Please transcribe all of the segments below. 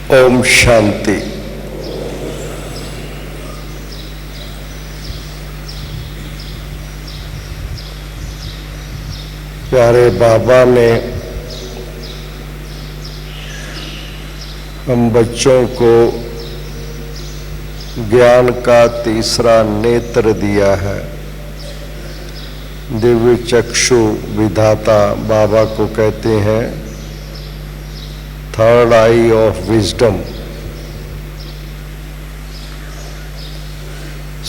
ओम शांति। प्यारे बाबा ने हम बच्चों को ज्ञान का तीसरा नेत्र दिया है। दिव्य चक्षु विधाता बाबा को कहते हैं थर्ड आई ऑफ विजडम।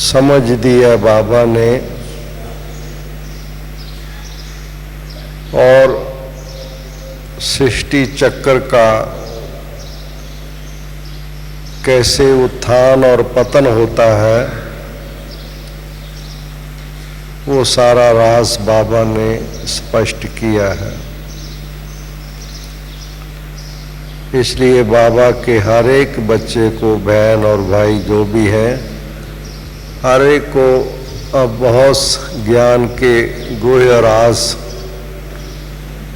समझ दिया बाबा ने और सृष्टि चक्र का कैसे उत्थान और पतन होता है वो सारा राज बाबा ने स्पष्ट किया है। इसलिए बाबा के हर एक बच्चे को, बहन और भाई जो भी हैं, हर एक को अब बहुत ज्ञान के गुह्य राज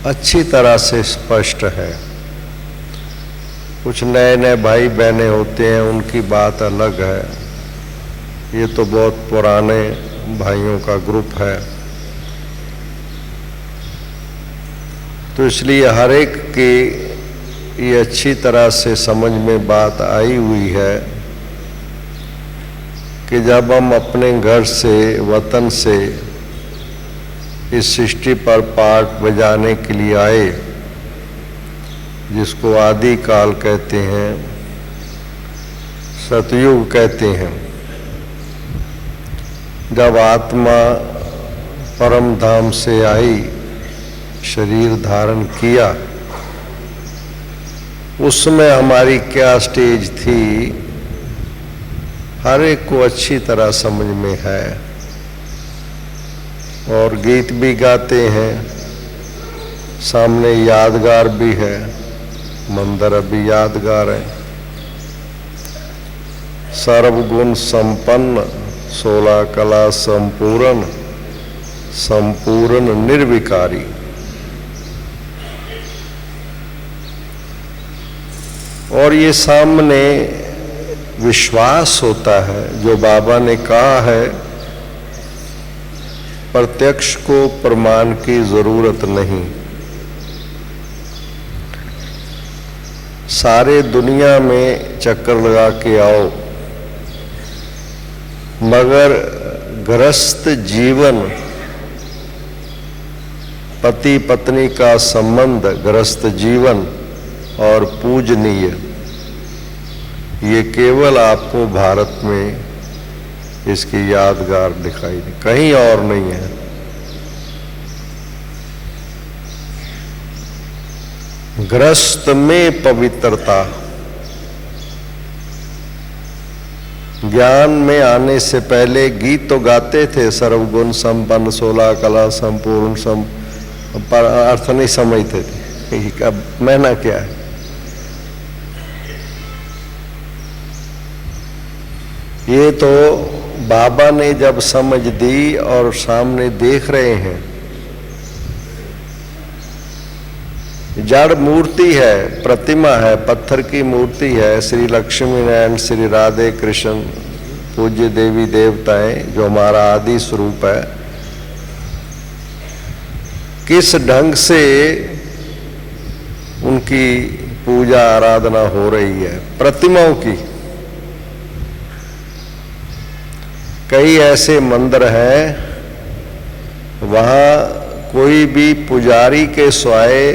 अच्छी तरह से स्पष्ट है। कुछ नए नए भाई बहनें होते हैं, उनकी बात अलग है। ये तो बहुत पुराने भाइयों का ग्रुप है, तो इसलिए हर एक की ये अच्छी तरह से समझ में बात आई हुई है कि जब हम अपने घर से, वतन से इस सृष्टि पर पाठ बजाने के लिए आए, जिसको आदि काल कहते हैं, सतयुग कहते हैं, जब आत्मा परम धाम से आई, शरीर धारण किया, उसमें हमारी क्या स्टेज थी, हर एक को अच्छी तरह समझ में है। और गीत भी गाते हैं, सामने यादगार भी है, मंदिर अभी यादगार है। सर्वगुण संपन्न, 16 कला संपूर्ण, संपूर्ण निर्विकारी। और ये सामने विश्वास होता है जो बाबा ने कहा है, प्रत्यक्ष को प्रमाण की जरूरत नहीं। सारे दुनिया में चक्कर लगा के आओ, मगर गृहस्थ जीवन, पति पत्नी का संबंध, गृहस्थ जीवन और पूजनीय, ये केवल आपको भारत में इसकी यादगार दिखाई दे, कहीं और नहीं है। गृहस्थ में पवित्रता, ज्ञान में आने से पहले गीत तो गाते थे, सर्वगुण संपन्न, 16 कला संपूर्ण, पर अर्थ नहीं समझते थे। अब मैना क्या है? ये तो बाबा ने जब समझ दी और सामने देख रहे हैं, जड़ मूर्ति है, प्रतिमा है, पत्थर की मूर्ति है, श्री लक्ष्मी नारायण, श्री राधे कृष्ण, पूज्य देवी देवताएं जो हमारा आदि स्वरूप है, किस ढंग से उनकी पूजा आराधना हो रही है, प्रतिमाओं की। कई ऐसे मंदिर हैं, वहाँ कोई भी पुजारी के स्वाय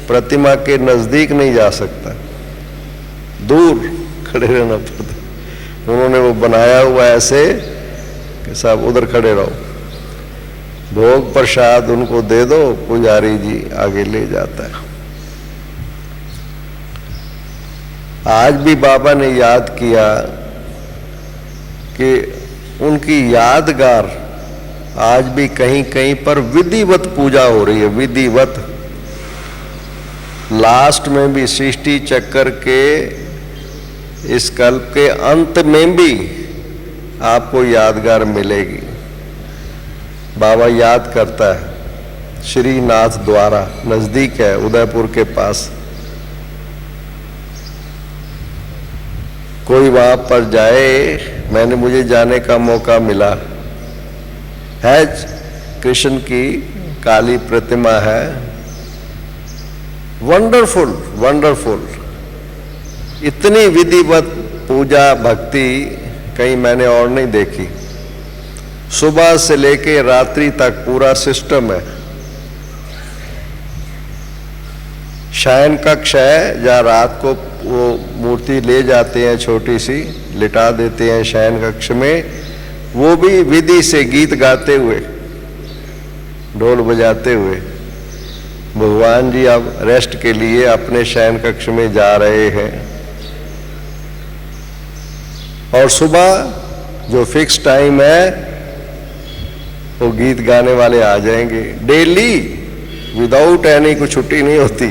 प्रतिमा के नजदीक नहीं जा सकता, दूर खड़े रहना पड़ता। उन्होंने वो बनाया हुआ ऐसे कि साहब उधर खड़े रहो, भोग प्रसाद उनको दे दो, पुजारी जी आगे ले जाता है। आज भी बाबा ने याद किया कि उनकी यादगार आज भी कहीं कहीं पर विधिवत पूजा हो रही है, विधिवत। लास्ट में भी, सृष्टि चक्र के इस कल्प के अंत में भी आपको यादगार मिलेगी। बाबा याद करता है, श्रीनाथ द्वारा नजदीक है, उदयपुर के पास। कोई वहां पर जाए, मुझे जाने का मौका मिला है। कृष्ण की काली प्रतिमा है, वंडरफुल वंडरफुल। इतनी विधिवत पूजा भक्ति कहीं मैंने और नहीं देखी। सुबह से लेके रात्रि तक पूरा सिस्टम है। शयन कक्ष है जहाँ रात को वो मूर्ति ले जाते हैं, छोटी सी लिटा देते हैं शयन कक्ष में, वो भी विधि से गीत गाते हुए, ढोल बजाते हुए। भगवान जी अब रेस्ट के लिए अपने शयन कक्ष में जा रहे हैं और सुबह जो फिक्स टाइम है वो गीत गाने वाले आ जाएंगे डेली, विदाउट एनी, कोई छुट्टी नहीं होती।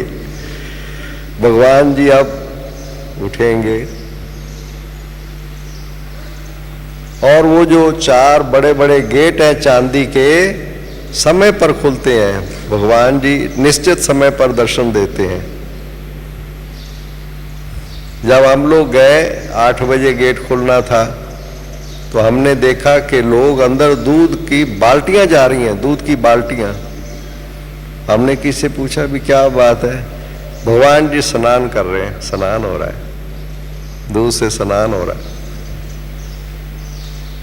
भगवान जी अब उठेंगे और वो जो 4 बड़े बड़े गेट हैं चांदी के, समय पर खुलते हैं। भगवान जी निश्चित समय पर दर्शन देते हैं। जब हम लोग गए 8 बजे गेट खुलना था तो हमने देखा कि लोग अंदर दूध की बाल्टियां जा रही हैं, दूध की बाल्टियां। हमने किसी से पूछा भी क्या बात है? भगवान जी स्नान कर रहे हैं, स्नान हो रहा है, दूध से स्नान हो रहा है।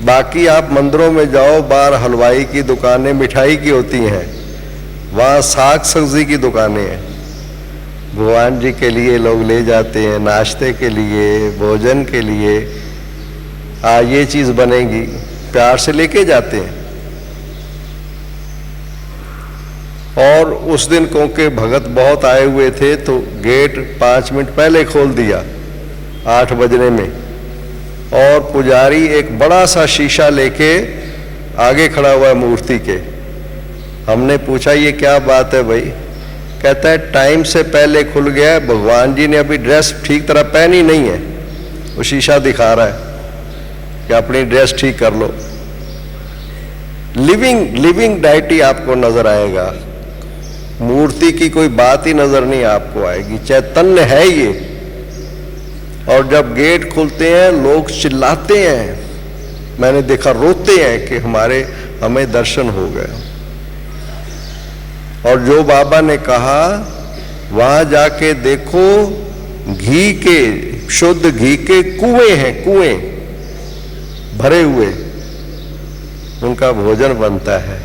बाकी आप मंदिरों में जाओ, बाहर हलवाई की दुकानें, मिठाई की होती हैं, वहां साग सब्जी की दुकानें हैं। भगवान जी के लिए लोग ले जाते हैं, नाश्ते के लिए, भोजन के लिए, ये चीज बनेगी, प्यार से लेके जाते हैं। और उस दिन क्योंकि भगत बहुत आए हुए थे तो गेट 5 मिनट पहले खोल दिया 8 बजने में, और पुजारी एक बड़ा सा शीशा लेके आगे खड़ा हुआ है मूर्ति के। हमने पूछा ये क्या बात है भाई? कहता है टाइम से पहले खुल गया है, भगवान जी ने अभी ड्रेस ठीक तरह पहनी नहीं है, वो शीशा दिखा रहा है कि अपनी ड्रेस ठीक कर लो। लिविंग डाइटी आपको नजर आएगा, मूर्ति की कोई बात ही नजर नहीं आपको आएगी, चैतन्य है ये। और जब गेट खुलते हैं लोग चिल्लाते हैं, मैंने देखा रोते हैं कि हमें दर्शन हो गए। और जो बाबा ने कहा वहां जाके देखो, घी के, शुद्ध घी के कुएं हैं, कुएं भरे हुए, उनका भोजन बनता है।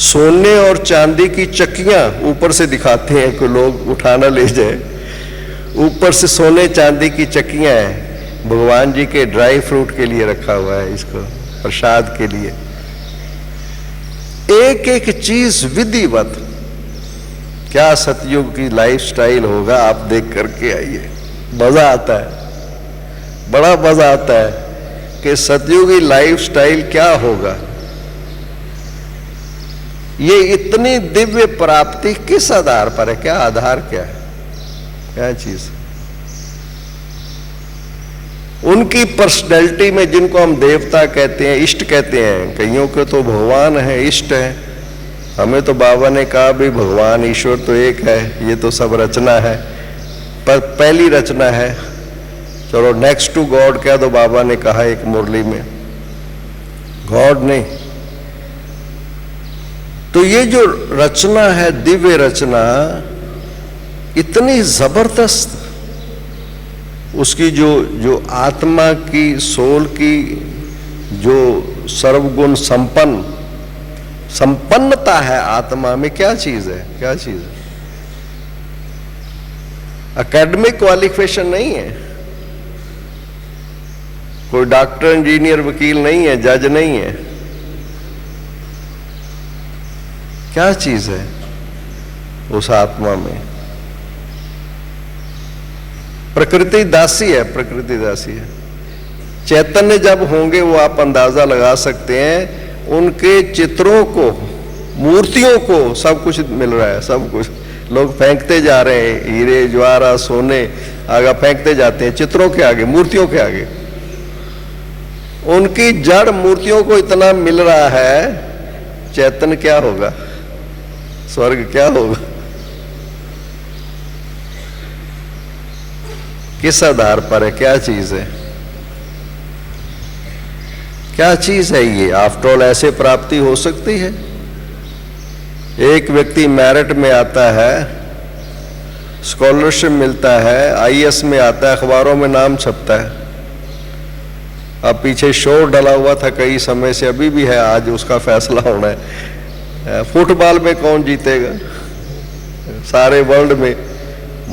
सोने और चांदी की चक्कियां ऊपर से दिखाते हैं कि लोग उठाना ले जाए, ऊपर से सोने चांदी की चक्कियां हैं। भगवान जी के ड्राई फ्रूट के लिए रखा हुआ है, इसको प्रसाद के लिए। एक एक चीज विधिवत। क्या सतयुग की लाइफस्टाइल होगा, आप देख करके आइए, मजा आता है, बड़ा मजा आता है कि सतयुगी लाइफस्टाइल क्या होगा। ये इतनी दिव्य प्राप्ति किस आधार पर है? क्या आधार, क्या है, क्या चीज? उनकी पर्सनैलिटी में, जिनको हम देवता कहते हैं, इष्ट कहते हैं, कईयों के तो भगवान है, इष्ट है। हमें तो बाबा ने कहा भी भगवान ईश्वर तो एक है, ये तो सब रचना है, पर पहली रचना है। चलो नेक्स्ट टू गॉड कह दो, बाबा ने कहा एक मुरली में, गॉड नहीं। तो ये जो रचना है, दिव्य रचना, इतनी जबरदस्त, उसकी जो आत्मा की, सोल की जो सर्वगुण संपन्नता है आत्मा में, क्या चीज है, क्या चीज है? एकेडमिक क्वालिफिकेशन नहीं है, कोई डॉक्टर, इंजीनियर, वकील नहीं है, जज नहीं है। क्या चीज है उस आत्मा में? प्रकृति दासी है, प्रकृति दासी है। चैतन्य जब होंगे वो आप अंदाजा लगा सकते हैं, उनके चित्रों को, मूर्तियों को सब कुछ मिल रहा है, सब कुछ। लोग फेंकते जा रहे हैं, हीरे ज्वारा सोने आगे फेंकते जाते हैं चित्रों के आगे, मूर्तियों के आगे। उनकी जड़ मूर्तियों को इतना मिल रहा है, चैतन्य क्या होगा, स्वर्ग क्या होगा? किस आधार पर है, क्या चीज है, क्या चीज है ये? आफ्टर ऑल ऐसे प्राप्ति हो सकती है? एक व्यक्ति मेरिट में आता है, स्कॉलरशिप मिलता है, आईएएस में आता है, अखबारों में नाम छपता है। अब पीछे शोर डला हुआ था कई समय से, अभी भी है, आज उसका फैसला होना है। फुटबॉल में कौन जीतेगा, सारे वर्ल्ड में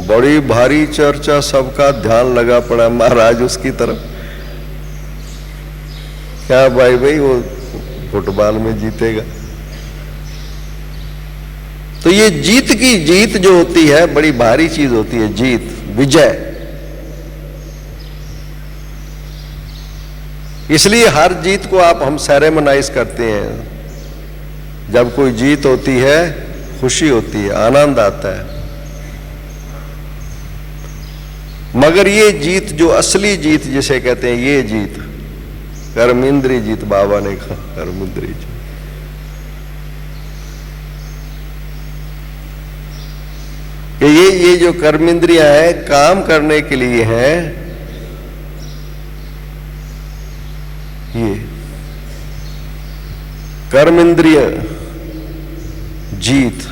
बड़ी भारी चर्चा, सबका ध्यान लगा पड़ा महाराज उसकी तरफ। क्या भाई वो फुटबॉल में जीतेगा? तो ये जीत की जीत जो होती है बड़ी भारी चीज होती है, जीत, विजय। इसलिए हर जीत को हम सेरेमनाइज करते हैं। जब कोई जीत होती है खुशी होती है, आनंद आता है। मगर ये जीत जो असली जीत जिसे कहते हैं, ये जीत कर्मेंद्रीय जीत, बाबा ने कहा कर्मेंद्रीय जीत। ये जो कर्मेंद्रियां है काम करने के लिए है, ये कर्मेंद्रिय जीत।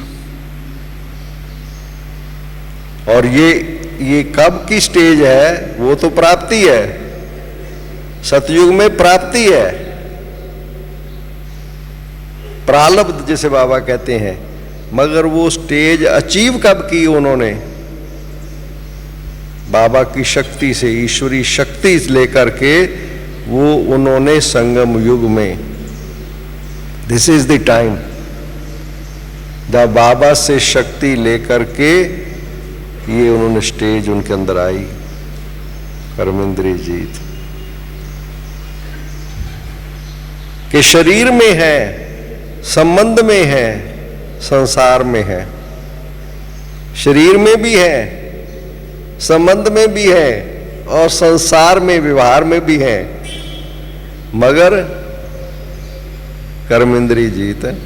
और ये कब की स्टेज है? वो तो प्राप्ति है, सतयुग में प्राप्ति है, प्रारब्ध जिसे बाबा कहते हैं। मगर वो स्टेज अचीव कब की उन्होंने? बाबा की शक्ति से, ईश्वरी शक्ति लेकर के वो उन्होंने संगम युग में, दिस इज द टाइम जब बाबा से शक्ति लेकर के ये उन्होंने स्टेज उनके अंदर आई, कर्मेंद्रीय जीत। कि शरीर में है, संबंध में है, संसार में है। शरीर में भी है, संबंध में भी है, और संसार में, व्यवहार में भी है, मगर कर्मेंद्रीय जीत है।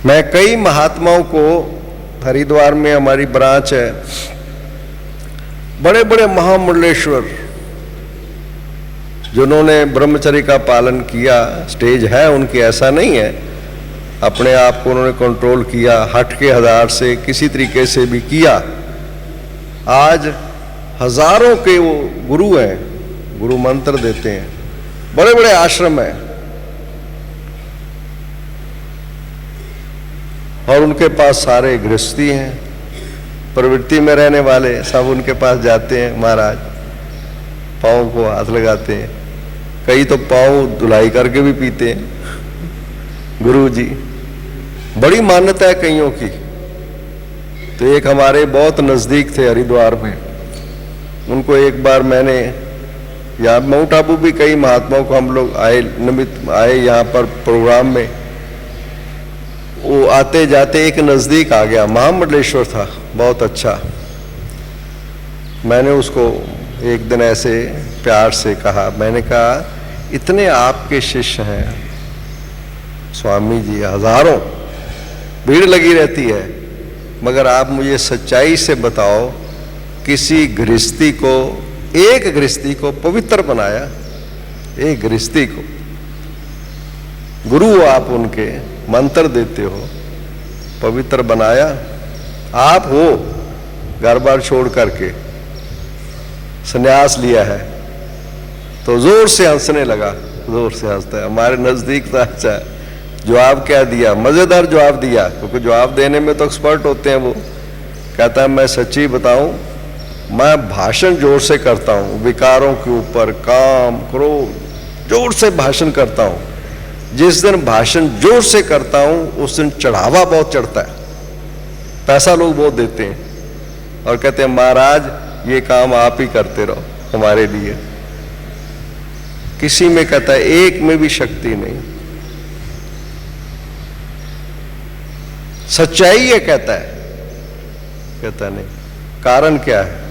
मैं कई महात्माओं को, हरिद्वार में हमारी ब्रांच है, बड़े बड़े महामंडलेश्वर जिन्होंने ब्रह्मचर्य का पालन किया, स्टेज है उनकी, ऐसा नहीं है, अपने आप को उन्होंने कंट्रोल किया, हट के हजार से किसी तरीके से भी किया। आज हजारों के वो गुरु हैं, गुरु मंत्र देते हैं, बड़े बड़े आश्रम हैं, और उनके पास सारे गृहस्थी हैं, प्रवृत्ति में रहने वाले सब उनके पास जाते हैं। महाराज पाँव को हाथ लगाते हैं, कई तो पाँव धुलाई करके भी पीते हैं। गुरु जी बड़ी मान्यता है कईयों की। तो एक हमारे बहुत नजदीक थे हरिद्वार में, उनको एक बार मैंने, यहाँ माउंट आबू भी कई महात्माओं को हम लोग आए, निमित्त आए यहाँ पर प्रोग्राम में। वो आते जाते एक नजदीक आ गया, महामंडलेश्वर था, बहुत अच्छा। मैंने उसको एक दिन ऐसे प्यार से कहा, मैंने कहा इतने आपके शिष्य हैं स्वामी जी, हजारों, भीड़ लगी रहती है, मगर आप मुझे सच्चाई से बताओ, किसी गृहस्थी को, एक गृहस्थी को पवित्र बनाया? एक गृहस्थी को गुरु आप उनके मंत्र देते हो, पवित्र बनाया? आप हो घर बार छोड़ करके संन्यास लिया है। तो जोर से हंसने लगा, जोर से हंसता है। हमारे नजदीक था। अच्छा जवाब क्या दिया? मजेदार जवाब दिया, क्योंकि जवाब देने में तो एक्सपर्ट होते हैं वो। कहता है मैं सच्ची बताऊं, मैं भाषण जोर से करता हूं, विकारों के ऊपर, काम, क्रोध, जोर से भाषण करता हूं। जिस दिन भाषण जोर से करता हूं उस दिन चढ़ावा बहुत चढ़ता है, पैसा लोग बहुत देते हैं और कहते हैं महाराज ये काम आप ही करते रहो हमारे लिए। किसी में कहता है एक में भी शक्ति नहीं, सच्चाई है कहता है, कहता नहीं। कारण क्या है?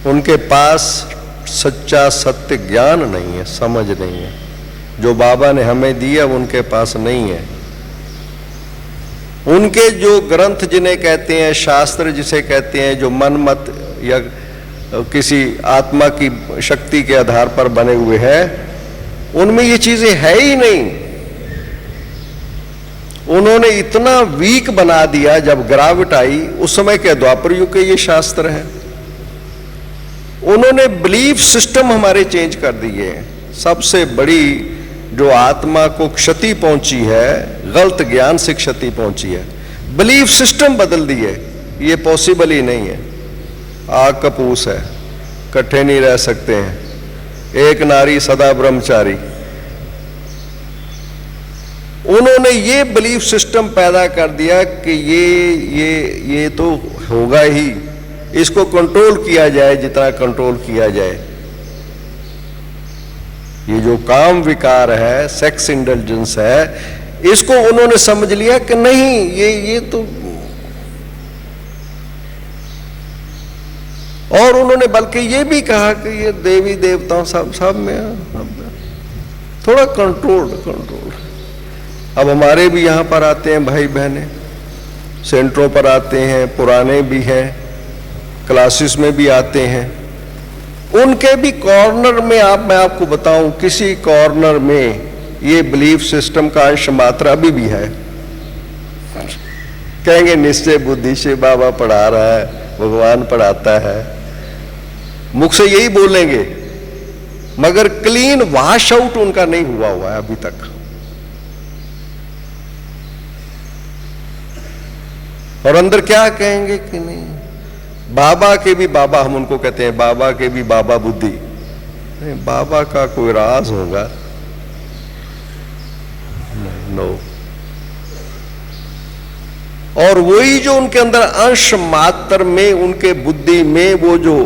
उनके पास सच्चा सत्य ज्ञान नहीं है, समझ नहीं है। जो बाबा ने हमें दिया उनके पास नहीं है। उनके जो ग्रंथ जिन्हें कहते हैं, शास्त्र जिसे कहते हैं, जो मन मत या किसी आत्मा की शक्ति के आधार पर बने हुए हैं, उनमें ये चीजें है ही नहीं। उन्होंने इतना वीक बना दिया, जब गिरावट आई उस समय के द्वापर युग के ये शास्त्र हैं। उन्होंने बिलीफ सिस्टम हमारे चेंज कर दिए हैं। सबसे बड़ी जो आत्मा को क्षति पहुंची है, गलत ज्ञान से क्षति पहुंची है, बिलीफ सिस्टम बदल दिए। ये पॉसिबल ही नहीं है। आग कपूस है, इकट्ठे नहीं रह सकते हैं, एक नारी सदा ब्रह्मचारी। उन्होंने ये बिलीफ सिस्टम पैदा कर दिया कि ये तो होगा ही, इसको कंट्रोल किया जाए जितना कंट्रोल किया जाए। ये जो काम विकार है, सेक्स इंडल्जेंस है, इसको उन्होंने समझ लिया कि नहीं, ये तो। और उन्होंने बल्कि ये भी कहा कि ये देवी देवताओं सब में थोड़ा कंट्रोल। अब हमारे भी यहाँ पर आते हैं भाई बहने, सेंटरों पर आते हैं, पुराने भी हैं, क्लासेस में भी आते हैं। उनके भी कॉर्नर में मैं आपको बताऊं, किसी कॉर्नर में ये बिलीफ सिस्टम का अंश मात्र अभी भी है। कहेंगे निश्चय बुद्धि से बाबा पढ़ा रहा है, भगवान पढ़ाता है, मुख से यही बोलेंगे, मगर क्लीन वॉश आउट उनका नहीं हुआ है अभी तक। और अंदर क्या कहेंगे कि नहीं, बाबा के भी बाबा, हम उनको कहते हैं बाबा के भी बाबा बुद्धि। नहीं, बाबा का कोई राज होगा? नो। और वही जो उनके अंदर अंश मात्र में, उनके बुद्धि में वो जो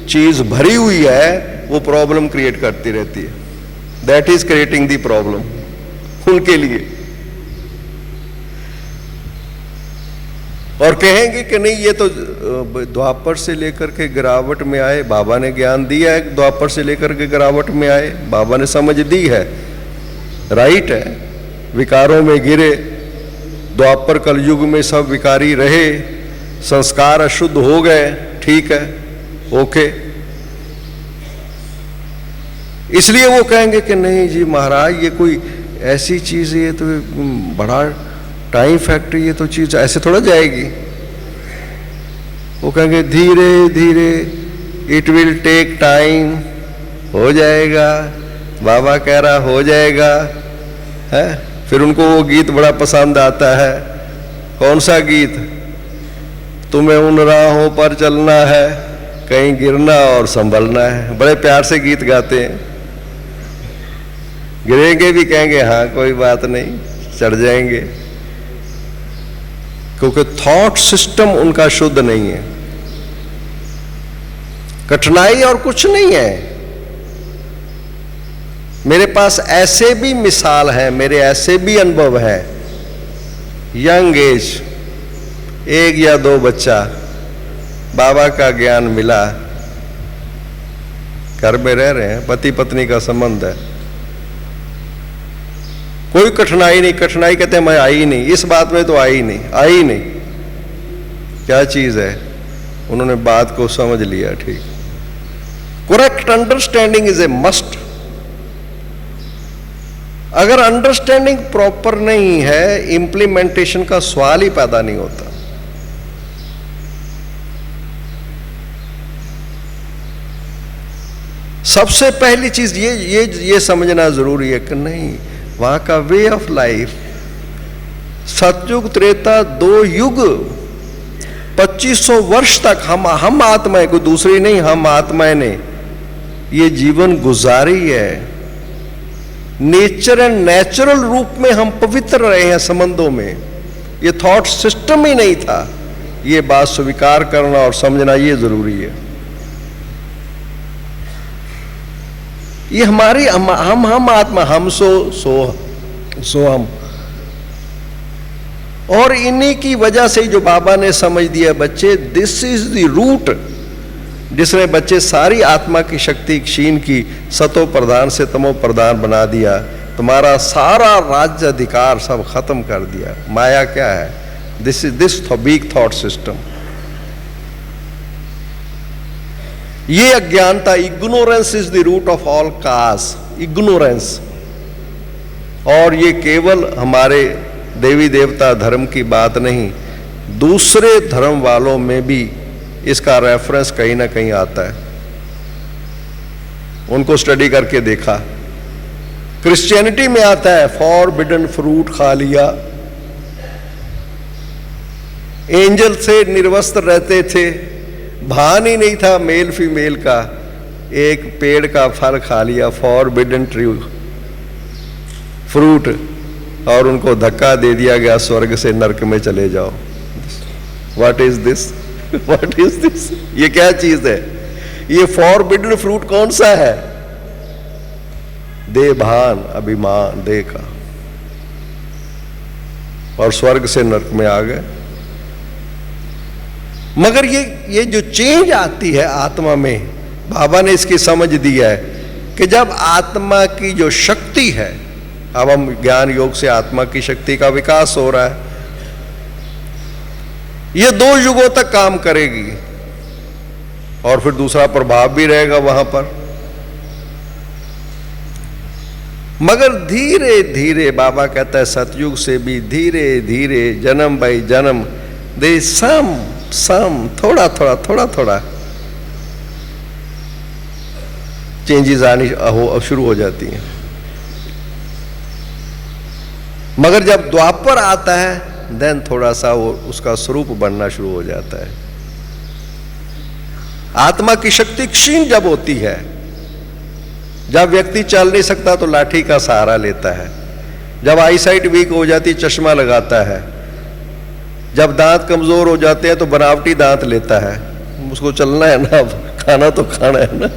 चीज भरी हुई है, वो प्रॉब्लम क्रिएट करती रहती है। That is creating the problem उनके लिए। और कहेंगे कि नहीं, ये तो द्वापर से लेकर के गिरावट में आए, बाबा ने ज्ञान दिया है, द्वापर से लेकर के गिरावट में आए, बाबा ने समझ दी है, राइट है। विकारों में गिरे, द्वापर कलयुग में सब विकारी रहे, संस्कार अशुद्ध हो गए, ठीक है, ओके। इसलिए वो कहेंगे कि नहीं जी महाराज, ये कोई ऐसी चीज है, ये तो बड़ा टाइम फैक्ट्री, ये तो चीज ऐसे थोड़ा जाएगी। वो कहेंगे धीरे धीरे, इट विल टेक टाइम, हो जाएगा, बाबा कह रहा हो जाएगा, है। फिर उनको वो गीत बड़ा पसंद आता है। कौन सा गीत? तुम्हें उन राहों पर चलना है, कहीं गिरना और संभलना है। बड़े प्यार से गीत गाते हैं। गिरेंगे भी, कहेंगे हाँ कोई बात नहीं, चढ़ जाएंगे, क्योंकि थॉट सिस्टम उनका शुद्ध नहीं है। कठिनाई और कुछ नहीं है। मेरे पास ऐसे भी मिसाल है, मेरे ऐसे भी अनुभव है। यंग एज, 1 या 2 बच्चा, बाबा का ज्ञान मिला, घर में रह रहे हैं, पति पत्नी का संबंध है, कोई कठिनाई नहीं। कठिनाई कहते हैं मैं आई नहीं, इस बात में तो आई नहीं। क्या चीज है? उन्होंने बात को समझ लिया, ठीक। Correct understanding is a must. अगर अंडरस्टैंडिंग प्रॉपर नहीं है, इंप्लीमेंटेशन का सवाल ही पैदा नहीं होता। सबसे पहली चीज ये समझना जरूरी है कि नहीं, वहां का वे ऑफ लाइफ, सतयुग त्रेता 2 युग, 2500 वर्ष तक हम आत्माएं, कोई दूसरी नहीं, हम आत्माएं ने ये जीवन गुजारी है। नेचर एंड नेचुरल रूप में हम पवित्र रहे हैं संबंधों में। ये थॉट सिस्टम ही नहीं था। ये बात स्वीकार करना और समझना ये जरूरी है। ये हमारी हम आत्मा, हम सो हम, और इन्हीं की वजह से जो बाबा ने समझ दिया, बच्चे दिस इज द रूट, जिसने बच्चे सारी आत्मा की शक्ति क्षीण की, सतो प्रधान से तमो प्रधान बना दिया, तुम्हारा सारा राज्य अधिकार सब खत्म कर दिया। माया क्या है? This is this weak thought system. ये अज्ञानता, ignorance is the root of all cause, ignorance. और ये केवल हमारे देवी देवता धर्म की बात नहीं, दूसरे धर्म वालों में भी इसका रेफरेंस कहीं ना कहीं आता है। उनको स्टडी करके देखा। क्रिश्चियनिटी में आता है फॉरबिडन फ्रूट खा लिया, एंजल से निर्वस्त्र रहते थे, भान ही नहीं था मेल फीमेल का, एक पेड़ का फल खा लिया, फॉरबिडन ट्री फ्रूट, और उनको धक्का दे दिया गया, स्वर्ग से नरक में चले जाओ। What is this? What is this? ये क्या चीज है? ये फॉरबिडन फ्रूट कौन सा है? दे भान, अभिमान, दे का, और स्वर्ग से नरक में आ गए। मगर ये जो चेंज आती है आत्मा में, बाबा ने इसकी समझ दी है कि जब आत्मा की जो शक्ति है, अब हम ज्ञान योग से आत्मा की शक्ति का विकास हो रहा है, ये 2 युगों तक काम करेगी और फिर दूसरा प्रभाव भी रहेगा वहां पर। मगर धीरे धीरे, बाबा कहता है सतयुग से भी धीरे धीरे, जन्म बाई जन्म, दे सम थोड़ा थोड़ा चेंजेस आनी शुरू हो जाती हैं। मगर जब द्वापर आता है, देन थोड़ा सा वो उसका स्वरूप बनना शुरू हो जाता है। आत्मा की शक्ति क्षीण जब होती है, जब व्यक्ति चल नहीं सकता तो लाठी का सहारा लेता है, जब आईसाइट वीक हो जाती चश्मा लगाता है, जब दांत कमजोर हो जाते हैं तो बनावटी दांत लेता है, उसको चलना है ना, खाना तो खाना है ना।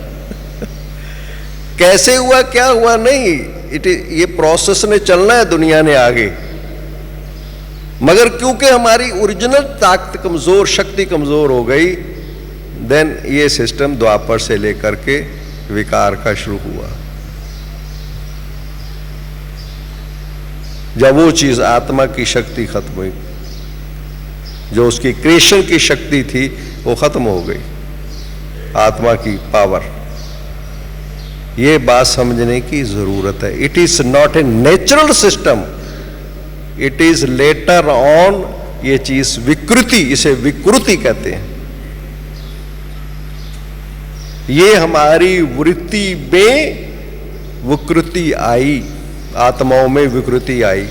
कैसे हुआ क्या हुआ नहीं, ये प्रोसेस ने चलना है, दुनिया ने आगे। मगर क्योंकि हमारी ओरिजिनल ताकत कमजोर, शक्ति कमजोर हो गई, देन ये सिस्टम द्वापर से लेकर के विकार का शुरू हुआ। जब वो चीज आत्मा की शक्ति खत्म हुई, जो उसकी क्रिएशन की शक्ति थी वो खत्म हो गई, आत्मा की पावर। ये बात समझने की जरूरत है। It is not a natural system, it is later on ये चीज विकृति, इसे विकृति कहते हैं। ये हमारी वृत्ति में विकृति आई, आत्माओं में विकृति आई,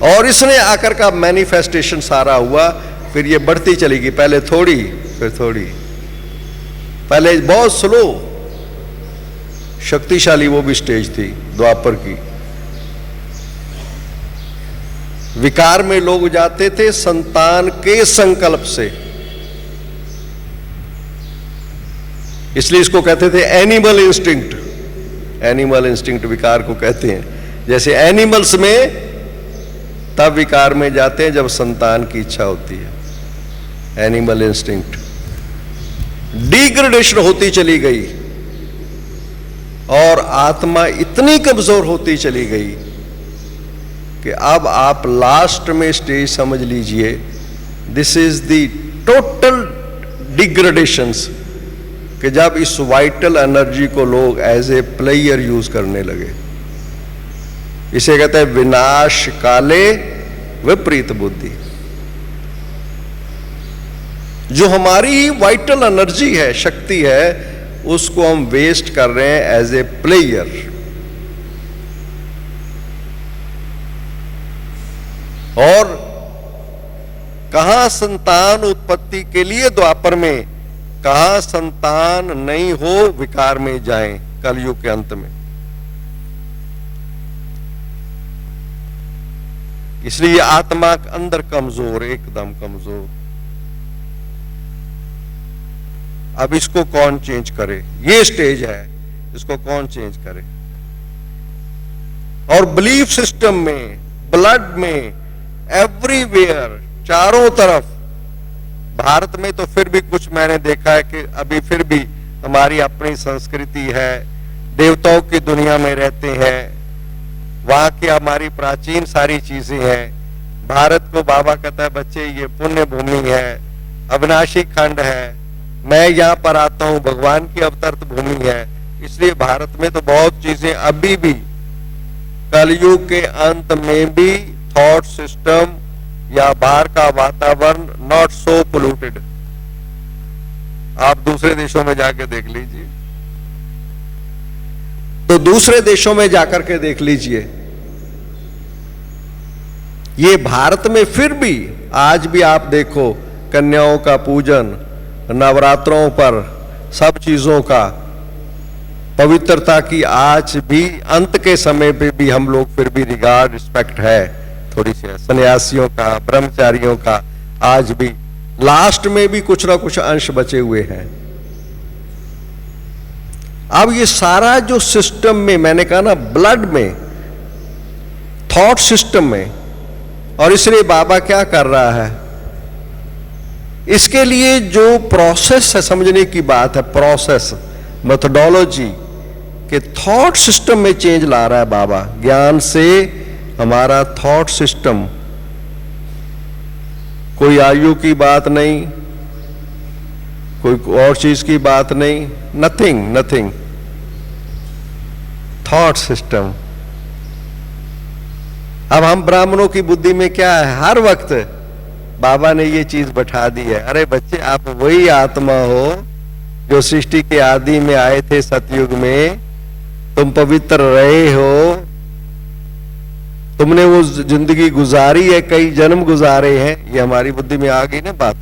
और इसने आकर का मैनिफेस्टेशन सारा हुआ। फिर ये बढ़ती चलेगी, पहले थोड़ी, फिर थोड़ी, पहले बहुत स्लो, शक्तिशाली वो भी स्टेज थी द्वापर की। विकार में लोग जाते थे संतान के संकल्प से, इसलिए इसको कहते थे एनिमल इंस्टिंक्ट। एनिमल इंस्टिंक्ट विकार को कहते हैं। जैसे एनिमल्स में तब विकार में जाते हैं जब संतान की इच्छा होती है, एनिमल इंस्टिंक्ट। डिग्रेडेशन होती चली गई और आत्मा इतनी कमजोर होती चली गई कि अब आप लास्ट में स्टेज समझ लीजिए, दिस इज द टोटल डिग्रेडेशंस, कि जब इस वाइटल एनर्जी को लोग एज ए प्लेयर यूज करने लगे। इसे कहते हैं विनाश काले विपरीत बुद्धि। जो हमारी वाइटल एनर्जी है, शक्ति है, उसको हम वेस्ट कर रहे हैं एज ए प्लेयर। और कहां संतान उत्पत्ति के लिए द्वापर में, कहां संतान नहीं हो विकार में जाएं कलयुग के अंत में। इसलिए आत्मा अंदर कमजोर, एकदम कमजोर। अब इसको कौन चेंज करे? ये स्टेज है, इसको कौन चेंज करे? और बिलीफ सिस्टम में, ब्लड में, एवरीवेयर, चारों तरफ भारत में तो फिर भी कुछ मैंने देखा है कि अभी फिर भी हमारी अपनी संस्कृति है, देवताओं की दुनिया में रहते हैं, वहां की हमारी प्राचीन सारी चीजें हैं। भारत को बाबा कहता है बच्चे ये पुण्य भूमि है, अविनाशी खंड है, मैं यहाँ पर आता हूँ, भगवान की अवतरित भूमि है। इसलिए भारत में तो बहुत चीजें अभी भी कलयुग के अंत में भी थॉट सिस्टम या बाहर का वातावरण नॉट सो पोल्यूटेड। आप दूसरे देशों में जाके देख लीजिए, तो दूसरे देशों में जाकर के देख लीजिए, ये भारत में फिर भी आज भी आप देखो कन्याओं का पूजन, नवरात्रों पर सब चीजों का पवित्रता की आज भी अंत के समय पे भी हम लोग फिर भी रिगार्ड रिस्पेक्ट है थोड़ी सी सन्यासियों का, ब्रह्मचारियों का, आज भी लास्ट में भी कुछ ना कुछ अंश बचे हुए हैं। अब ये सारा जो सिस्टम में मैंने कहा ना ब्लड में, थॉट सिस्टम में, और इसलिए बाबा क्या कर रहा है, इसके लिए जो प्रोसेस है समझने की बात है, प्रोसेस मेथोडोलॉजी के थॉट सिस्टम में चेंज ला रहा है बाबा। ज्ञान से हमारा थॉट सिस्टम, कोई आयु की बात नहीं, कोई और चीज की बात नहीं, नथिंग नथिंग, थॉट सिस्टम। अब हम ब्राह्मणों की बुद्धि में क्या है, हर वक्त बाबा ने ये चीज बैठा दी है, अरे बच्चे आप वही आत्मा हो जो सृष्टि के आदि में आए थे सतयुग में, तुम पवित्र रहे हो, तुमने वो जिंदगी गुजारी है, कई जन्म गुजारे हैं। ये हमारी बुद्धि में आ गई ना बात।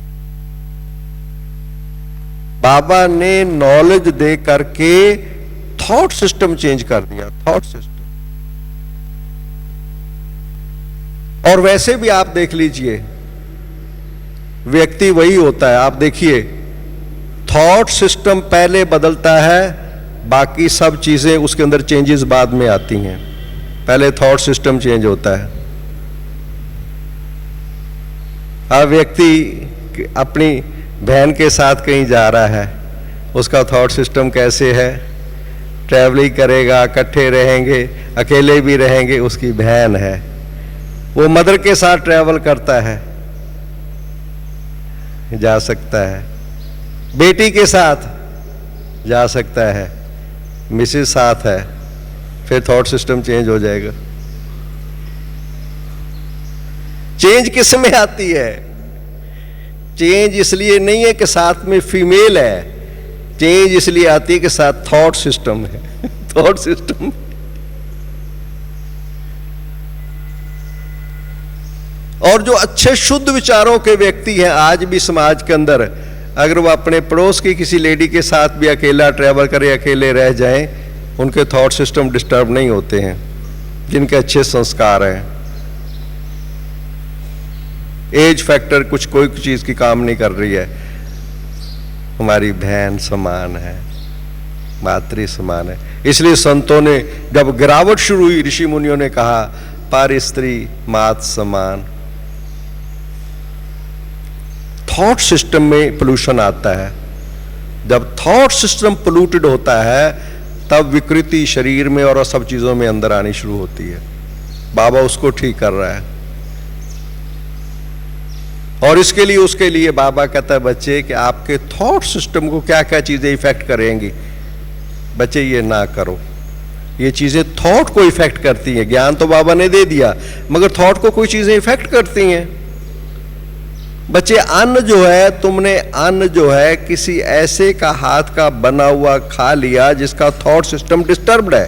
बाबा ने नॉलेज दे करके थॉट सिस्टम चेंज कर दिया, थॉट सिस्टम। और वैसे भी आप देख लीजिए, व्यक्ति वही होता है। आप देखिए, थॉट सिस्टम पहले बदलता है, बाकी सब चीजें उसके अंदर चेंजेस बाद में आती हैं। पहले थॉट सिस्टम चेंज होता है। अब व्यक्ति अपनी बहन के साथ कहीं जा रहा है, उसका थॉट सिस्टम कैसे है, ट्रैवलिंग करेगा, इकट्ठे रहेंगे, अकेले भी रहेंगे, उसकी बहन है। वो मदर के साथ ट्रैवल करता है, जा सकता है, बेटी के साथ जा सकता है, मिसेस साथ है, फिर थॉट सिस्टम चेंज हो जाएगा। चेंज किस में आती है? चेंज इसलिए नहीं है कि साथ में फीमेल है, चेंज इसलिए आती है कि साथ थॉट सिस्टम है। Thought system. और जो अच्छे शुद्ध विचारों के व्यक्ति हैं आज भी समाज के अंदर, अगर वो अपने पड़ोस की किसी लेडी के साथ भी अकेला ट्रैवल करे, अकेले रह जाएं, उनके थॉट सिस्टम डिस्टर्ब नहीं होते हैं, जिनके अच्छे संस्कार हैं। एज फैक्टर कुछ कोई चीज की काम नहीं कर रही है। हमारी बहन समान है, मातृ समान है। इसलिए संतों ने जब गिरावट शुरू हुई, ऋषि मुनियों ने कहा पर स्त्री मात समान। थॉट सिस्टम में पोल्यूशन आता है। जब थॉट सिस्टम पोल्यूटेड होता है तब विकृति शरीर में और सब चीजों में अंदर आनी शुरू होती है। बाबा उसको ठीक कर रहा है। और इसके लिए उसके लिए बाबा कहता है बच्चे कि आपके थॉट सिस्टम को क्या क्या चीजें इफेक्ट करेंगी, बच्चे ये ना करो। ये चीजें थॉट को इफेक्ट करती हैं। ज्ञान तो बाबा ने दे दिया, मगर थॉट को कोई चीजें इफेक्ट करती हैं। बच्चे अन्न जो है, तुमने अन्न जो है किसी ऐसे का हाथ का बना हुआ खा लिया जिसका थॉट सिस्टम डिस्टर्ब्ड है।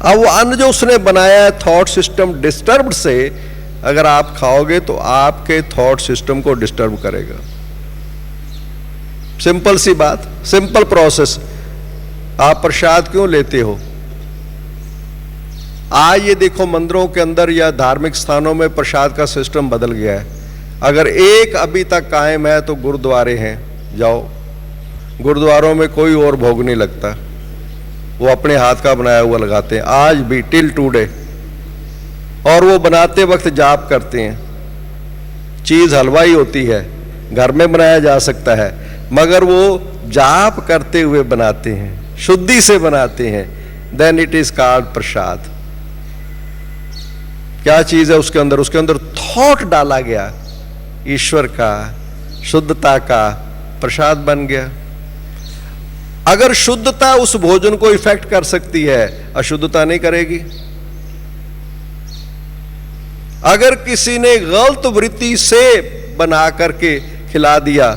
अब वो अन्न जो उसने बनाया है थॉट सिस्टम डिस्टर्ब्ड से अगर आप खाओगे तो आपके थॉट सिस्टम को डिस्टर्ब करेगा। सिंपल सी बात, सिंपल प्रोसेस। आप प्रसाद क्यों लेते हो? आज ये देखो मंदिरों के अंदर या धार्मिक स्थानों में प्रसाद का सिस्टम बदल गया है। अगर एक अभी तक कायम है तो गुरुद्वारे हैं, जाओ गुरुद्वारों में कोई और भोग नहीं लगता, वो अपने हाथ का बनाया हुआ लगाते हैं आज भी टिल टुडे। और वो बनाते वक्त जाप करते हैं। चीज हलवाई होती है, घर में बनाया जा सकता है, मगर वो जाप करते हुए बनाते हैं, शुद्धि से बनाते हैं, देन इट इज कॉल्ड प्रसाद। क्या चीज है उसके अंदर? उसके अंदर थॉट डाला गया ईश्वर का, शुद्धता का, प्रसाद बन गया। अगर शुद्धता उस भोजन को इफेक्ट कर सकती है, अशुद्धता नहीं करेगी। अगर किसी ने गलत वृत्ति से बना करके खिला दिया,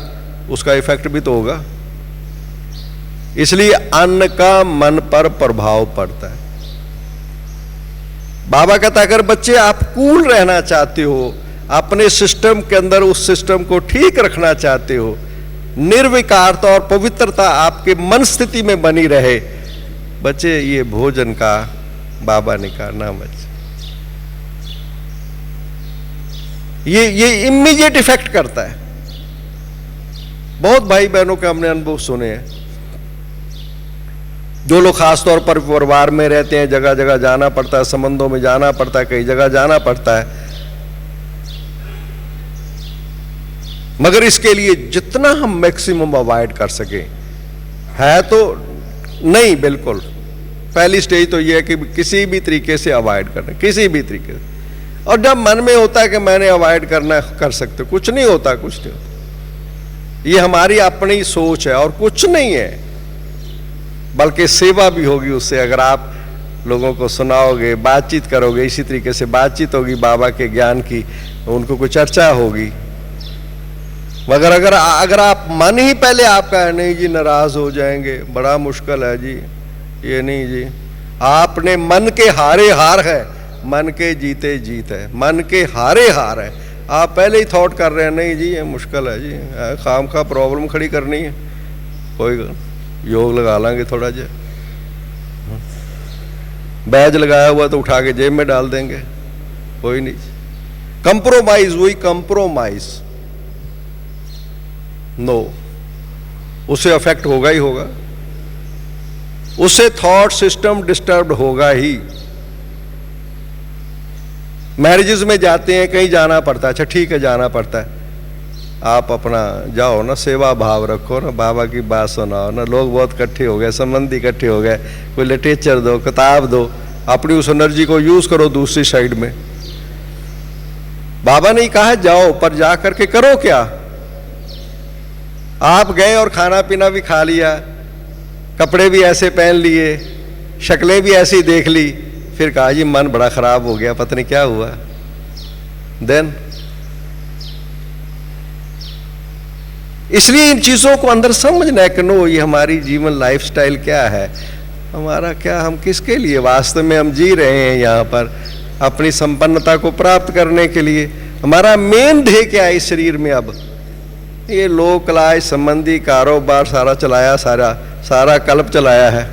उसका इफेक्ट भी तो होगा। इसलिए अन्न का मन पर प्रभाव पड़ता है। बाबा कहता है अगर बच्चे आप कूल रहना चाहते हो, अपने सिस्टम के अंदर उस सिस्टम को ठीक रखना चाहते हो, निर्विकारता और पवित्रता आपके मन स्थिति में बनी रहे, बच्चे ये भोजन का बाबा ने कहा ना बच्चे, ये इमीडिएट इफेक्ट करता है। बहुत भाई बहनों के हमने अनुभव सुने हैं, जो लोग खासतौर पर परिवार में रहते हैं, जगह जगह जाना पड़ता है, संबंधों में जाना पड़ता है, कई जगह जाना पड़ता है, मगर इसके लिए जितना हम मैक्सिमम अवॉइड कर सके है तो नहीं, बिल्कुल पहली स्टेज तो यह है कि किसी भी तरीके से अवॉइड करना, किसी भी तरीके से। और जब मन में होता है कि मैंने अवॉइड करना, कर सकते, कुछ नहीं होता, कुछ नहीं होता। ये हमारी अपनी सोच है और कुछ नहीं है, बल्कि सेवा भी होगी उससे। अगर आप लोगों को सुनाओगे, बातचीत करोगे, इसी तरीके से बातचीत होगी बाबा के ज्ञान की, उनको कुछ चर्चा होगी। मगर अगर आप मन ही पहले आपका है नहीं जी, नाराज हो जाएंगे, बड़ा मुश्किल है जी, ये नहीं जी, आपने मन के हारे हार है, मन के जीते जीत है, मन के हारे हार है। आप पहले ही थॉट कर रहे हैं नहीं जी ये मुश्किल है जी, खाम खा प्रॉब्लम खड़ी करनी है, कोई योग लगा लांगे थोड़ा जा, बैज लगाया हुआ तो उठा के जेब में डाल देंगे, कोई नहीं। कंप्रोमाइज, वही कंप्रोमाइज, नो, उससे अफेक्ट होगा ही होगा, उससे थॉट सिस्टम डिस्टर्ब होगा ही। मैरिजेस में जाते हैं, कहीं जाना पड़ता है, अच्छा ठीक है जाना पड़ता है, आप अपना जाओ ना, सेवा भाव रखो ना, बाबा की बात सुनाओ ना, लोग बहुत इकट्ठे हो गए, संबंधी इकट्ठे हो गए, कोई लिटरेचर दो, किताब दो, अपनी उस एनर्जी को यूज करो दूसरी साइड में। बाबा ने कहा जाओ, पर जा करके करो क्या? आप गए और खाना पीना भी खा लिया, कपड़े भी ऐसे पहन लिए, शक्लें भी ऐसी देख ली, फिर कहा जी मन बड़ा खराब हो गया, पता नहीं क्या हुआ। देन इसलिए इन चीजों को अंदर समझना है कि नो, ये हमारी जीवन लाइफस्टाइल क्या है, हमारा क्या, हम किसके लिए वास्तव में हम जी रहे हैं यहाँ पर, अपनी संपन्नता को प्राप्त करने के लिए। हमारा मेन ध्येय क्या है इस शरीर में? अब ये लोक कलाएं, संबंधी, कारोबार सारा चलाया, सारा कल्प चलाया है,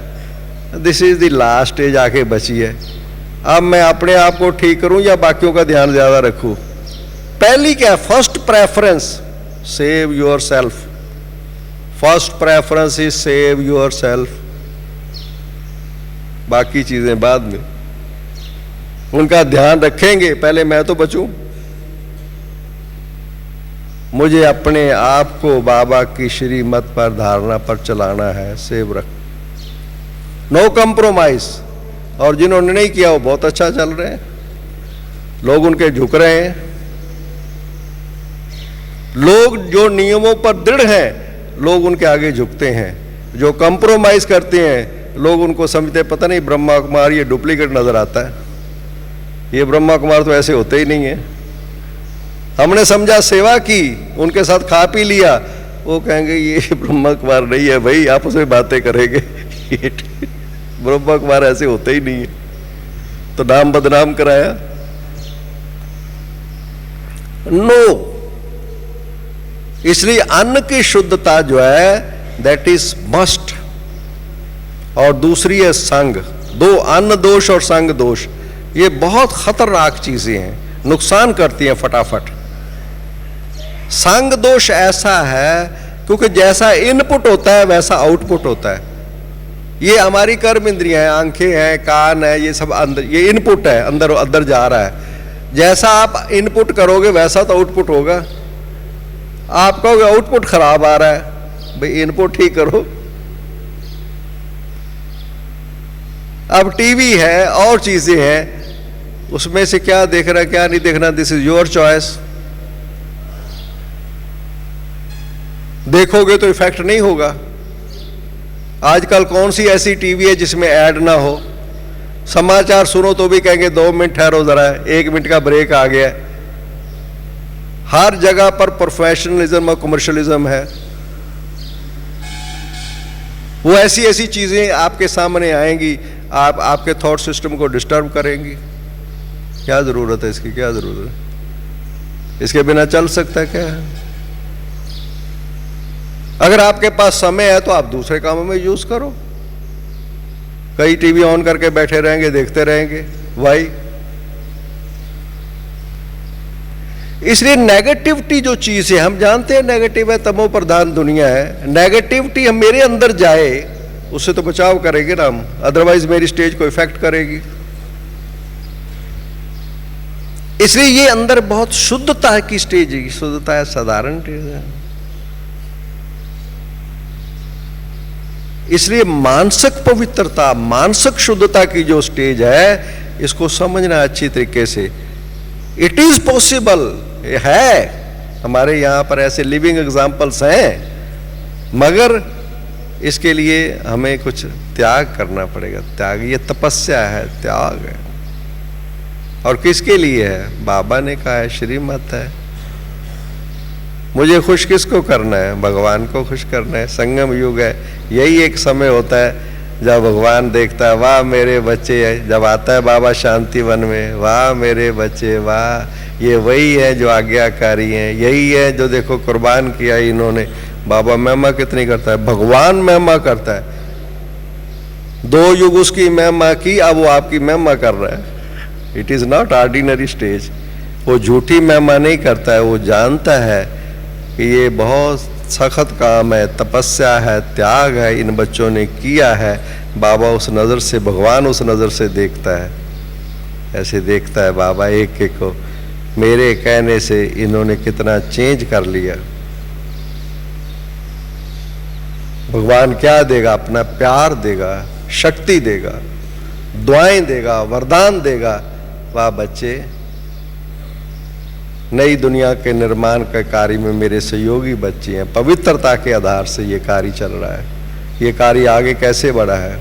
this is the last stage आके बची है। अब मैं अपने आप को ठीक करूं या बाकियों का ध्यान ज्यादा रखूं? पहली क्या, first preference save your self, first preference is save your self, बाकी चीजें बाद में, उनका ध्यान रखेंगे, पहले मैं तो बचूं। मुझे अपने आप को बाबा की श्रीमत पर, धारणा पर चलाना है, सेव रख, नो कंप्रोमाइज। और जिन्होंने नहीं किया वो बहुत अच्छा चल रहे हैं, लोग उनके झुक रहे हैं। लोग जो नियमों पर दृढ़ हैं, लोग उनके आगे झुकते हैं। जो कंप्रोमाइज करते हैं, लोग उनको समझते हैं पता नहीं ब्रह्मा कुमार ये डुप्लीकेट नजर आता है, ये ब्रह्मा कुमार तो ऐसे होते ही नहीं है। हमने समझा सेवा की, उनके साथ खा पी लिया, वो कहेंगे ये ब्रह्मा कुमार नहीं है भाई, आपस में बातें करेंगे, ब्रह्मा कुमार ऐसे होते ही नहीं है, तो नाम बदनाम कराया। नो, इसलिए अन्न की शुद्धता जो है दैट इज मस्ट। और दूसरी है संग। दो, अन्न दोष और संग दोष, ये बहुत खतरनाक चीजें हैं, नुकसान करती हैं फटाफट। संग दोष ऐसा है क्योंकि जैसा इनपुट होता है वैसा आउटपुट होता है। ये हमारी कर्म इंद्रियां हैं, आंखें हैं, कान है, ये सब अंदर, ये इनपुट है, अंदर अंदर जा रहा है। जैसा आप इनपुट करोगे वैसा तो आउटपुट होगा। आप कहोगे आउटपुट खराब आ रहा है, भाई इनपुट ठीक करो। अब टीवी है और चीजें हैं, उसमें से क्या देखना क्या नहीं देखना, दिस इज योर चॉइस। देखोगे तो इफेक्ट नहीं होगा। आजकल कौन सी ऐसी टीवी है जिसमें ऐड ना हो? समाचार सुनो तो भी कहेंगे 2 मिनट ठहरो जरा, 1 मिनट का ब्रेक आ गया। हर जगह पर प्रोफेशनलिज्म और कमर्शियलिज्म है। वो ऐसी ऐसी चीजें आपके सामने आएंगी, आपके थॉट सिस्टम को डिस्टर्ब करेंगी। क्या जरूरत है इसकी? क्या जरूरत है? इसके बिना चल सकता है क्या? अगर आपके पास समय है तो आप दूसरे कामों में यूज करो। कई टीवी ऑन करके बैठे रहेंगे, देखते रहेंगे, वाई? इसलिए नेगेटिविटी जो चीज है, हम जानते हैं नेगेटिव है, तमो प्रधान दुनिया है। नेगेटिविटी हम मेरे अंदर जाए उससे तो बचाव करेंगे ना हम, अदरवाइज मेरी स्टेज को इफेक्ट करेगी। इसलिए ये अंदर बहुत शुद्धता की स्टेज है। शुद्धता है, साधारण चीज है। इसलिए मानसिक पवित्रता, मानसिक शुद्धता की जो स्टेज है, इसको समझना अच्छी तरीके से। इट इज पॉसिबल है। हमारे यहां पर ऐसे लिविंग एग्जाम्पल्स हैं, मगर इसके लिए हमें कुछ त्याग करना पड़ेगा। त्याग, ये तपस्या है, त्याग है। और किसके लिए है? बाबा ने कहा है, श्रीमत है। मुझे खुश किसको करना है? भगवान को खुश करना है। संगम युग है, यही एक समय होता है जब भगवान देखता है, वाह मेरे बच्चे। जब आता है बाबा शांति वन में, वाह मेरे बच्चे, वाह ये वही है जो आज्ञाकारी हैं, यही है जो देखो कुर्बान किया इन्होंने। बाबा महिमा कितनी करता है, भगवान महिमा करता है। 2 युग उसकी महिमा की, अब वो आपकी महिमा कर रहा है। It is not ordinary stage. वो झूठी महिमा नहीं करता है, वो जानता है कि ये बहुत सख्त काम है, तपस्या है, त्याग है, इन बच्चों ने किया है। बाबा उस नज़र से, भगवान उस नज़र से देखता है। ऐसे देखता है बाबा एक एक को, मेरे कहने से इन्होंने कितना चेंज कर लिया। भगवान क्या देगा? अपना प्यार देगा, शक्ति देगा, दुआएं देगा, वरदान देगा। वाह बच्चे, नई दुनिया के निर्माण के कार्य में मेरे सहयोगी बच्चे हैं। पवित्रता के आधार से ये कार्य चल रहा है। ये कार्य आगे कैसे बढ़ा है?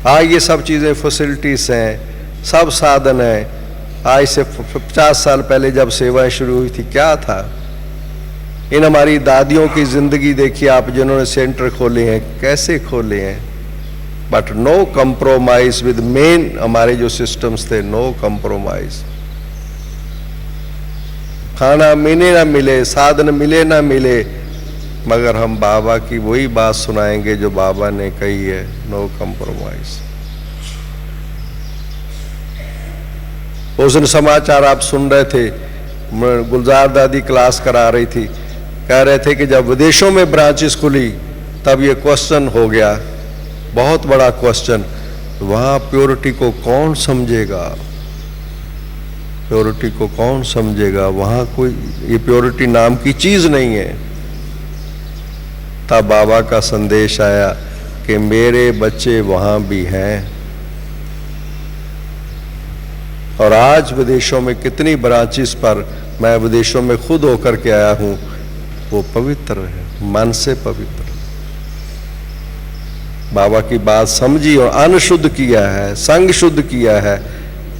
आज ये सब चीज़ें, फैसिलिटीज हैं, सब साधन हैं। आज से 50 साल पहले जब सेवाएं शुरू हुई थी, क्या था? इन हमारी दादियों की जिंदगी देखिए आप, जिन्होंने सेंटर खोले हैं, कैसे खोले हैं। But no compromise with main हमारे जो सिस्टम्स थे, नो कंप्रोमाइज। खाना मिले ना मिले, साधन मिले ना मिले, मगर हम बाबा की वही बात सुनाएंगे जो बाबा ने कही है, नो कंप्रोमाइज। उस दिन समाचार आप सुन रहे थे, गुलजार दादी क्लास करा रही थी, कह रहे थे कि जब विदेशों में ब्रांचेस खुली तब ये क्वेश्चन हो गया, बहुत बड़ा क्वेश्चन, वहां प्योरिटी को कौन समझेगा? प्योरिटी को कौन समझेगा? वहां कोई ये प्योरिटी नाम की चीज नहीं है। तब बाबा का संदेश आया कि मेरे बच्चे वहां भी हैं। और आज विदेशों में कितनी ब्रांचेस पर मैं विदेशों में खुद होकर के आया हूं, वो पवित्र है, मन से पवित्र। बाबा की बात समझी और अनशुद्ध किया है, संग शुद्ध किया है,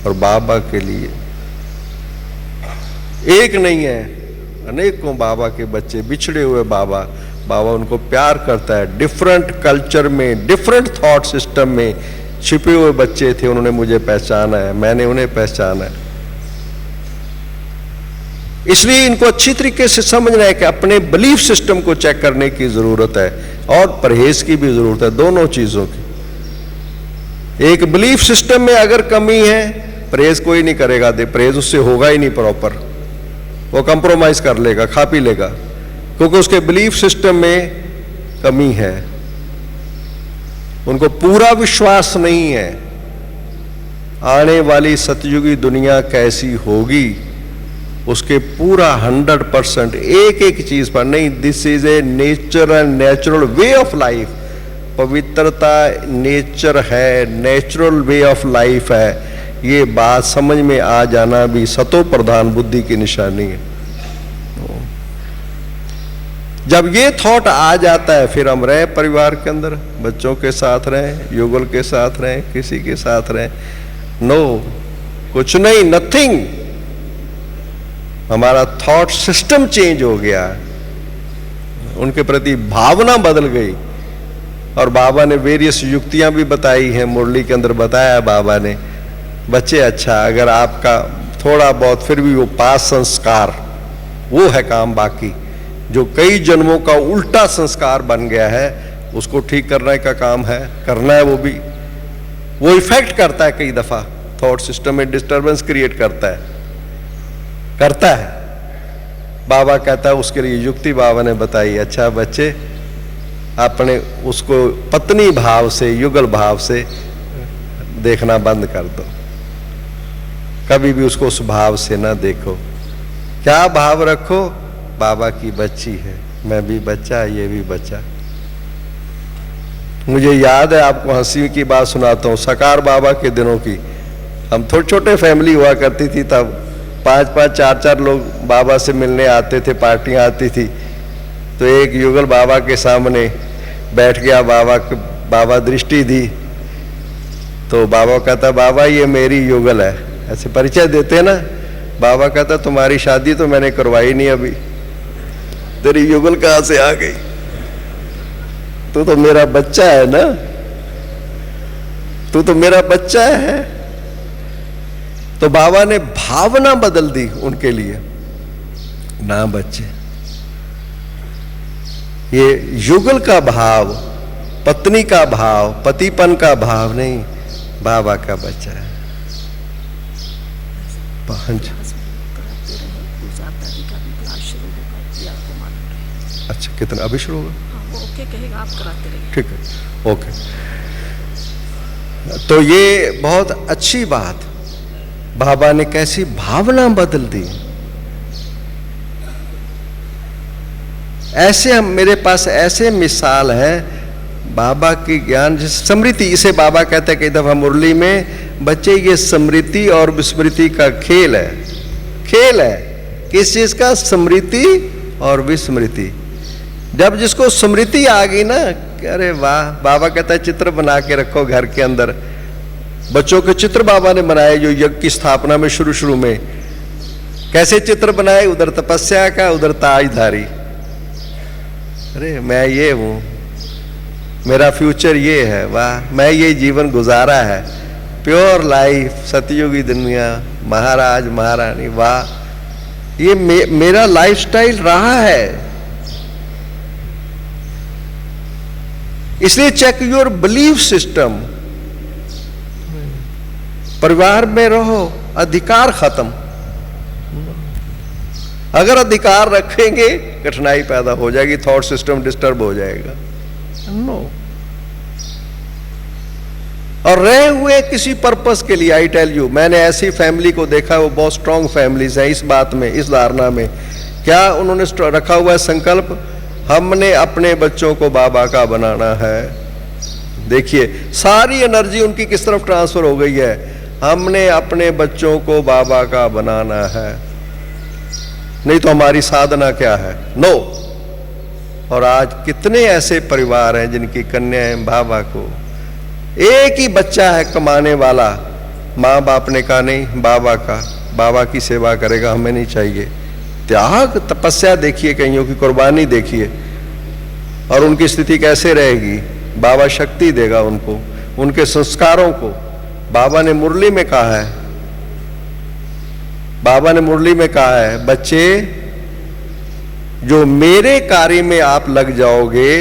और बाबा के लिए एक नहीं है, अनेकों बाबा के बच्चे, बिछड़े हुए बाबा। बाबा उनको प्यार करता है। डिफरेंट कल्चर में, डिफरेंट थॉट सिस्टम में छिपे हुए बच्चे थे, उन्होंने मुझे पहचाना है, मैंने उन्हें पहचाना है। इसलिए इनको अच्छी तरीके से समझना है कि अपने बिलीफ सिस्टम को चेक करने की जरूरत है और परहेज की भी जरूरत है, दोनों चीजों की। एक बिलीफ सिस्टम में अगर कमी है, परहेज कोई नहीं करेगा, परहेज उससे होगा ही नहीं प्रॉपर, वो कंप्रोमाइज कर लेगा, खा पी लेगा, क्योंकि उसके बिलीफ सिस्टम में कमी है, उनको पूरा विश्वास नहीं है। आने वाली सतयुगी दुनिया कैसी होगी उसके पूरा 100% एक एक चीज पर नहीं, this is a natural way of life. पवित्रता नेचर है, नेचुरल वे ऑफ लाइफ है। ये बात समझ में आ जाना भी सतो प्रधान बुद्धि की निशानी है। जब ये थॉट आ जाता है फिर हम रहे परिवार के अंदर, बच्चों के साथ रहें, युगल के साथ रहें, किसी के साथ रहें, नो कुछ नहीं, नथिंग। हमारा थॉट सिस्टम चेंज हो गया, उनके प्रति भावना बदल गई। और बाबा ने वेरियस युक्तियां भी बताई हैं, मुरली के अंदर बताया बाबा ने, बच्चे अच्छा अगर आपका थोड़ा बहुत फिर भी वो पास संस्कार वो है काम, बाकी जो कई जन्मों का उल्टा संस्कार बन गया है उसको ठीक करने का काम है, करना है। वो इफेक्ट करता है, कई दफा थॉट सिस्टम में डिस्टरबेंस क्रिएट करता है। बाबा कहता है उसके लिए युक्ति बाबा ने बताई, अच्छा बच्चे अपने उसको पत्नी भाव से, युगल भाव से देखना बंद कर दो, कभी भी उसको उस भाव से ना देखो। क्या भाव रखो, बाबा की बच्ची है, मैं भी बच्चा, ये भी बच्चा। मुझे याद है, आपको हंसी की बात सुनाता हूँ, सकार बाबा के दिनों की। हम थोड़े छोटे फैमिली हुआ करती थी तब, 5-5, 4-4 लोग बाबा से मिलने आते थे, पार्टियां आती थी। तो एक युगल बाबा के सामने बैठ गया, बाबा दृष्टि दी तो बाबा कहता, बाबा ये मेरी युगल है, ऐसे परिचय देते ना। बाबा कहता तुम्हारी शादी तो मैंने करवाई नहीं अभी, तेरी युगल कहां से आ गई, तू तो मेरा बच्चा है ना, तू तो मेरा बच्चा है। तो बाबा ने भावना बदल दी उनके लिए, ना बच्चे, ये युगल का भाव, पत्नी का भाव, पतिपन का भाव नहीं, बाबा का बच्चा है। अच्छा कितना अभी शुरू होगा? ओके कहेगा, आप कराते रहिए। ठीक है, ओके। तो ये बहुत अच्छी बात, बाबा ने कैसी भावना बदल दी। ऐसे हम, मेरे पास ऐसे मिसाल है बाबा की ज्ञान स्मृति, इसे बाबा कहते हैं कई दफा मुरली में, बच्चे ये स्मृति और विस्मृति का खेल है। खेल है किस चीज का? स्मृति और विस्मृति। जब जिसको स्मृति आ गई ना, अरे वाह, बाबा कहता है चित्र बना के रखो घर के अंदर। बच्चों के चित्र बाबा ने बनाए जो यज्ञ की स्थापना में शुरू में। कैसे चित्र बनाए? उधर तपस्या का, उधर ताजधारी। अरे मैं ये हूं, मेरा फ्यूचर ये है, वाह, मैं ये जीवन गुजारा है, प्योर लाइफ, सतयुगी दुनिया, महाराज महारानी, वाह, ये मेरा लाइफस्टाइल रहा है। इसलिए चेक योर बिलीफ सिस्टम। परिवार में रहो, अधिकार खत्म। अगर अधिकार रखेंगे कठिनाई पैदा हो जाएगी, थॉट सिस्टम डिस्टर्ब हो जाएगा। नो, और रहे हुए किसी पर्पस के लिए, आई टेल यू, मैंने ऐसी फैमिली को देखा, वो बहुत स्ट्रांग फैमिलीज है इस बात में, इस धारणा में। क्या उन्होंने रखा हुआ है संकल्प? हमने अपने बच्चों को बाबा का बनाना है। देखिए सारी एनर्जी उनकी किस तरफ ट्रांसफर हो गई है, हमने अपने बच्चों को बाबा का बनाना है, नहीं तो हमारी साधना क्या है? नो। और आज कितने ऐसे परिवार हैं जिनकी कन्याएं बाबा को, एक ही बच्चा है कमाने वाला, माँ बाप ने कहा नहीं, बाबा का, बाबा की सेवा करेगा, हमें नहीं चाहिए। त्याग, तपस्या देखिए, कईयों की कुर्बानी देखिए, और उनकी स्थिति कैसे रहेगी? बाबा शक्ति देगा उनको, उनके संस्कारों को। बाबा ने मुरली में कहा है, बाबा ने मुरली में कहा है, बच्चे जो मेरे कार्य में आप लग जाओगे,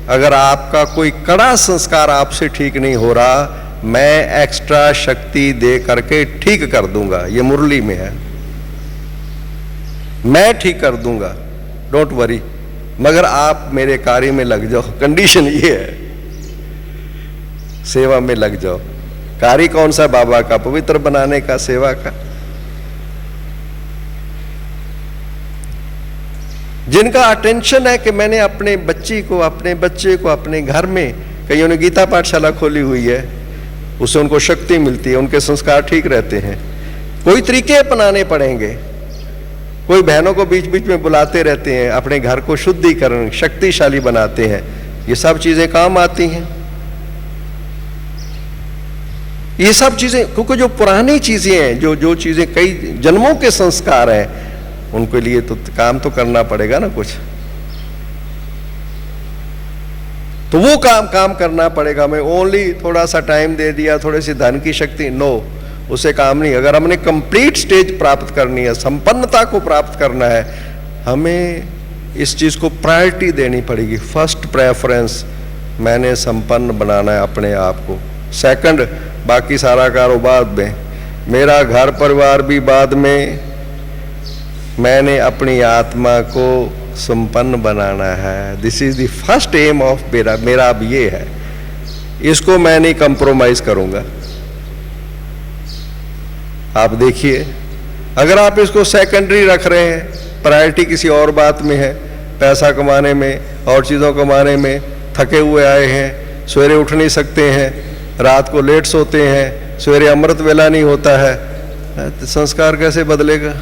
अगर आपका कोई कड़ा संस्कार आपसे ठीक नहीं हो रहा, मैं एक्स्ट्रा शक्ति दे करके ठीक कर दूंगा। ये मुरली में है, मैं ठीक कर दूंगा, डोंट वरी, मगर आप मेरे कार्य में लग जाओ। कंडीशन ये है, सेवा में लग जाओ। कार्य कौन सा बाबा का पवित्र बनाने का, सेवा का। जिनका अटेंशन है कि मैंने अपने बच्चे को अपने घर में, कईयों ने गीता पाठशाला खोली हुई है, उससे उनको शक्ति मिलती है, उनके संस्कार ठीक रहते हैं। कोई तरीके अपनाने पड़ेंगे। कोई बहनों को बीच बीच में बुलाते रहते हैं, अपने घर को शुद्धिकरण शक्तिशाली बनाते हैं। ये सब चीजें काम आती हैं। ये सब चीजें, क्योंकि जो पुरानी चीजें हैं, जो चीजें कई जन्मों के संस्कार हैं, उनके लिए तो काम तो करना पड़ेगा ना कुछ। तो वो काम करना पड़ेगा। मैं ओनली थोड़ा सा टाइम दे दिया, थोड़ी सी धन की शक्ति, नो, उससे काम नहीं। अगर हमने कंप्लीट स्टेज प्राप्त करनी है, संपन्नता को प्राप्त करना है, हमें इस चीज को प्रायोरिटी देनी पड़ेगी। फर्स्ट प्रेफरेंस, मैंने संपन्न बनाना है अपने आप को। सेकंड, बाकी सारा कारोबार में, मेरा घर परिवार भी बाद में, मैंने अपनी आत्मा को संपन्न बनाना है। This is the first aim of मेरा अब ये है, इसको मैं नहीं कंप्रोमाइज करूंगा। आप देखिए, अगर आप इसको सेकेंडरी रख रहे हैं, प्रायोरिटी किसी और बात में है, पैसा कमाने में और चीज़ों कमाने में, थके हुए आए हैं, सवेरे उठ नहीं सकते हैं, रात को लेट सोते हैं, सवेरे अमृत वेला नहीं होता है, तो संस्कार कैसे बदलेगा?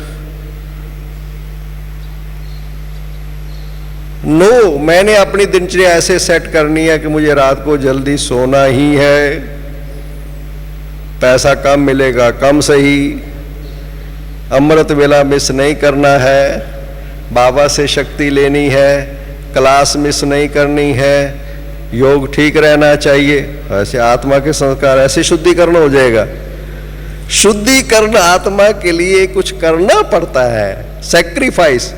नो, मैंने अपनी दिनचर्या ऐसे सेट करनी है कि मुझे रात को जल्दी सोना ही है। पैसा कम मिलेगा, कम सही, अमृत वेला मिस नहीं करना है, बाबा से शक्ति लेनी है, क्लास मिस नहीं करनी है, योग ठीक रहना चाहिए। ऐसे आत्मा के संस्कार, ऐसे शुद्धिकरण हो जाएगा। शुद्धिकरण आत्मा के लिए कुछ करना पड़ता है, सैक्रिफाइस।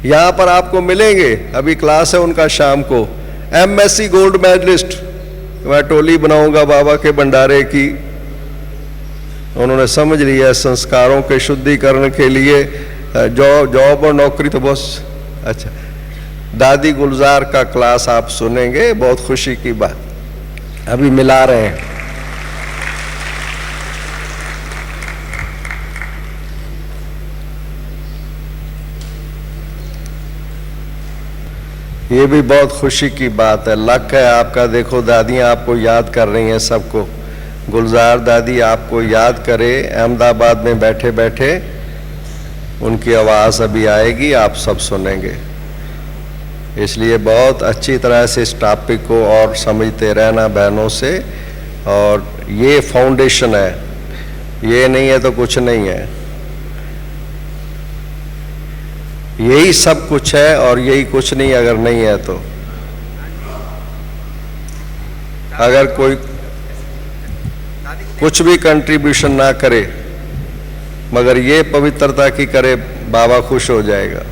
यहां पर आपको मिलेंगे, अभी क्लास है उनका शाम को, MSc गोल्ड मेडलिस्ट, मैं टोली बनाऊंगा बाबा के भंडारे की। उन्होंने समझ लिया संस्कारों के शुद्धिकरण के लिए जॉब और नौकरी तो बहुत अच्छा। दादी गुलजार का क्लास आप सुनेंगे, बहुत खुशी की बात, अभी मिला रहे हैं। ये भी बहुत खुशी की बात है, लक है आपका। देखो दादियाँ आपको याद कर रही हैं सबको। गुलजार दादी आपको याद करे, अहमदाबाद में बैठे बैठे उनकी आवाज़ अभी आएगी, आप सब सुनेंगे। इसलिए बहुत अच्छी तरह से इस टॉपिक को और समझते रहना बहनों से। और ये फाउंडेशन है, ये नहीं है तो कुछ नहीं है, यही सब कुछ है और यही कुछ नहीं अगर नहीं है तो। अगर कोई कुछ भी कंट्रीब्यूशन ना करे मगर ये पवित्रता की करे, बाबा खुश हो जाएगा।